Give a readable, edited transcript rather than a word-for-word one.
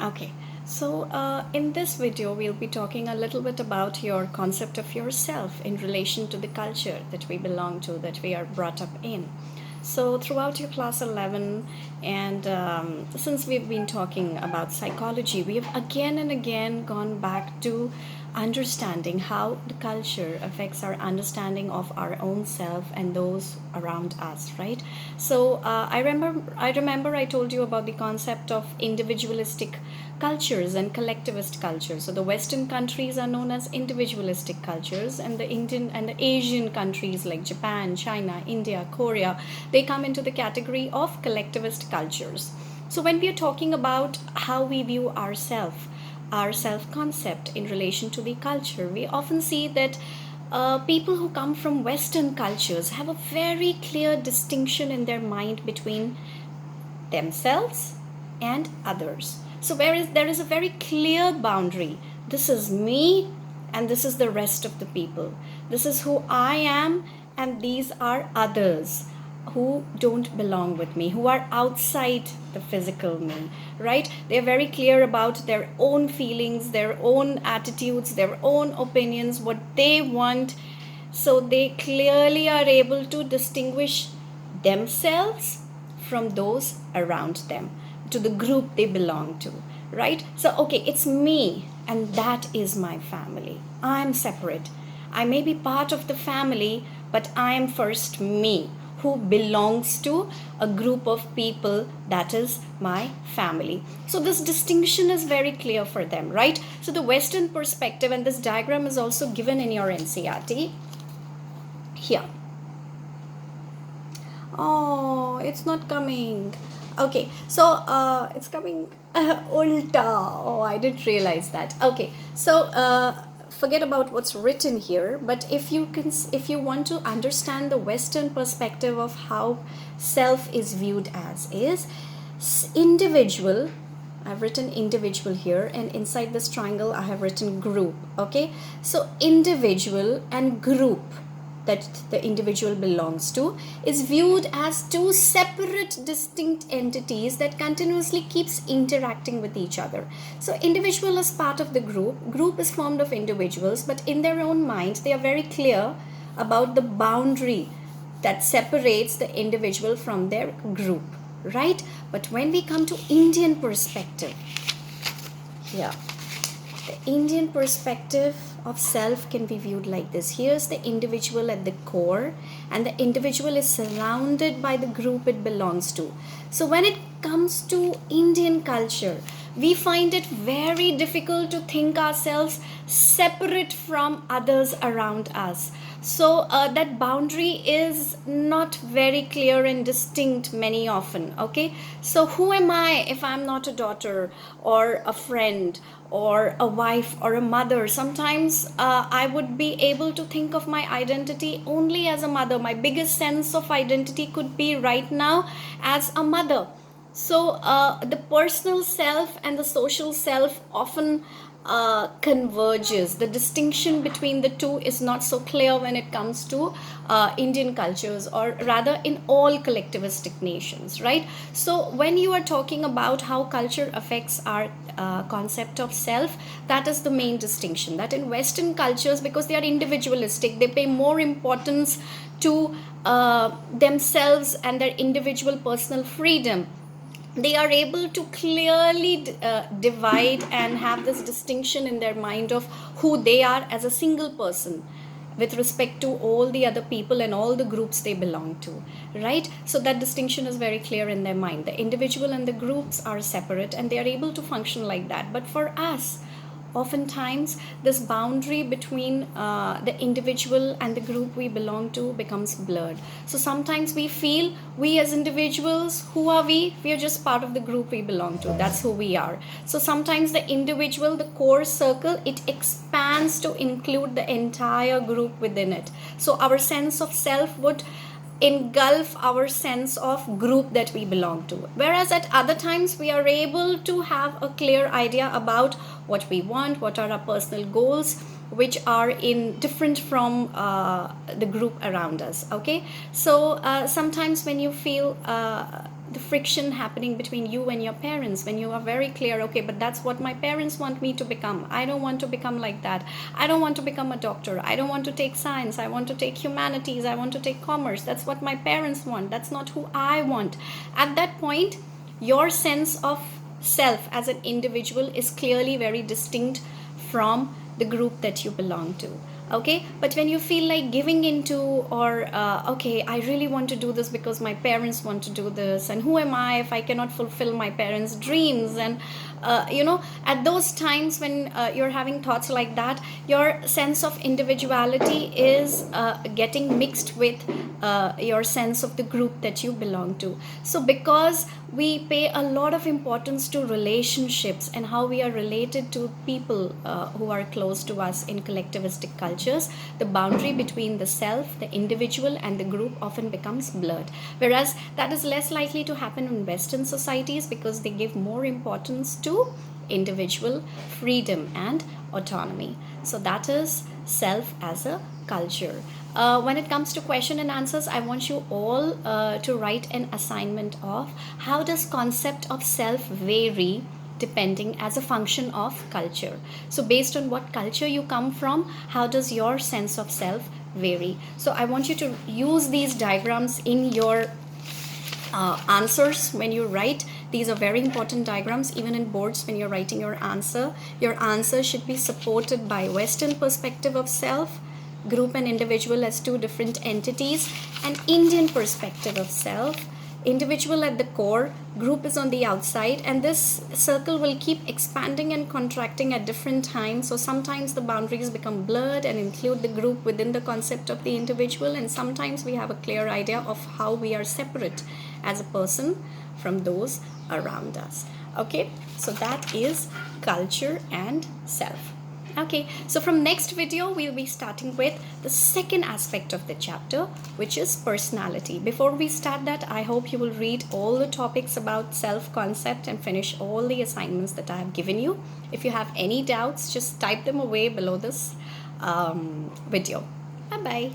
Okay, so in this video, we'll be talking a little bit about your concept of yourself in relation to the culture that we belong to, that we are brought up in. So, throughout your class 11, and since we've been talking about psychology, we have again and again gone back to understanding how the culture affects our understanding of our own self and those around us, right? So I remember I told you about the concept of individualistic cultures and collectivist cultures. So the Western countries are known as individualistic cultures, and the Indian and the Asian countries like Japan, China, India, Korea, they come into the category of collectivist cultures. So when we are talking about how we view ourselves, our self concept in relation to the culture, we often see that people who come from Western cultures have a very clear distinction in their mind between themselves and others. So whereas there is a very clear boundary, this is me and this is the rest of the people. This is who I am and these are others who don't belong with me, who are outside the physical me, right? They're very clear about their own feelings, their own attitudes, their own opinions, what they want. So they clearly are able to distinguish themselves from those around them, to the group they belong to, right? So, okay, it's me, and that is my family. I'm separate. I may be part of the family, but I am first me, who belongs to a group of people that is my family. So, this distinction is very clear for them, right? So, the Western perspective, and this diagram is also given in your NCRT here. Oh, it's not coming. Okay, so it's coming ulta. Oh, I didn't realize that. Okay, so forget about what's written here. But if you want to understand the Western perspective of how self is viewed as, is individual. I've written individual here, and inside this triangle, I have written group. Okay, so individual and group that the individual belongs to is viewed as two separate distinct entities that continuously keeps interacting with each other. So individual is part of the group is formed of individuals, but in their own mind they are very clear about the boundary that separates the individual from their group, right? But when we come to Indian perspective, yeah, the Indian perspective of self can be viewed like this. Here's the individual at the core, and the individual is surrounded by the group it belongs to. So, when it comes to Indian culture, we find it very difficult to think ourselves separate from others around us. So that boundary is not very clear and distinct many often. Okay, so who am I if I'm not a daughter or a friend or a wife or a mother? Sometimes I would be able to think of my identity only as a mother. My biggest sense of identity could be right now as a mother. So the personal self and the social self often converges. The distinction between the two is not so clear when it comes to Indian cultures, or rather in all collectivistic nations, right? So when you are talking about how culture affects our concept of self, that is the main distinction. That in Western cultures, because they are individualistic, they pay more importance to themselves and their individual personal freedom. They are able to clearly divide and have this distinction in their mind of who they are as a single person with respect to all the other people and all the groups they belong to, right? So that distinction is very clear in their mind. The individual and the groups are separate, and they are able to function like that. But for us, oftentimes this boundary between the individual and the group we belong to becomes blurred. So sometimes we feel, we as individuals, who are we are just part of the group we belong to. That's who we are. So sometimes the individual, the core circle, it expands to include the entire group within it. So our sense of self would engulf our sense of group that we belong to, whereas at other times we are able to have a clear idea about what we want, what are our personal goals, which are in different from the group around us. Okay, so sometimes when you feel the friction happening between you and your parents, when you are very clear, okay, but that's what my parents want me to become. I don't want to become like that. I don't want to become a doctor. I don't want to take science. I want to take humanities. I want to take commerce. That's what my parents want. That's not who I want. At that point, your sense of self as an individual is clearly very distinct from the group that you belong to. Okay, but when you feel like giving into, or okay, I really want to do this because my parents want to do this, and who am I if I cannot fulfill my parents' dreams? And at those times when you're having thoughts like that, your sense of individuality is getting mixed with your sense of the group that you belong to. So because we pay a lot of importance to relationships and how we are related to people who are close to us in collectivistic cultures, the boundary between the self, the individual, and the group often becomes blurred. Whereas that is less likely to happen in Western societies because they give more importance to individual freedom and autonomy. So that is self as a culture. When it comes to question and answers, I want you all to write an assignment of how does concept of self vary depending as a function of culture. So based on what culture you come from, how does your sense of self vary? So I want you to use these diagrams in your answers when you write. These are very important diagrams even in boards when you're writing your answer. Your answer should be supported by Western perspective of self, group and individual as two different entities, and Indian perspective of self, individual at the core, group is on the outside, and this circle will keep expanding and contracting at different times. So sometimes the boundaries become blurred and include the group within the concept of the individual, and sometimes we have a clear idea of how we are separate as a person from those around us. Okay, so that is culture and self. Okay, so from next video we'll be starting with the second aspect of the chapter, which is personality. Before we start that, I hope you will read all the topics about self-concept and finish all the assignments that I have given you. If you have any doubts, just type them away below this video. Bye bye.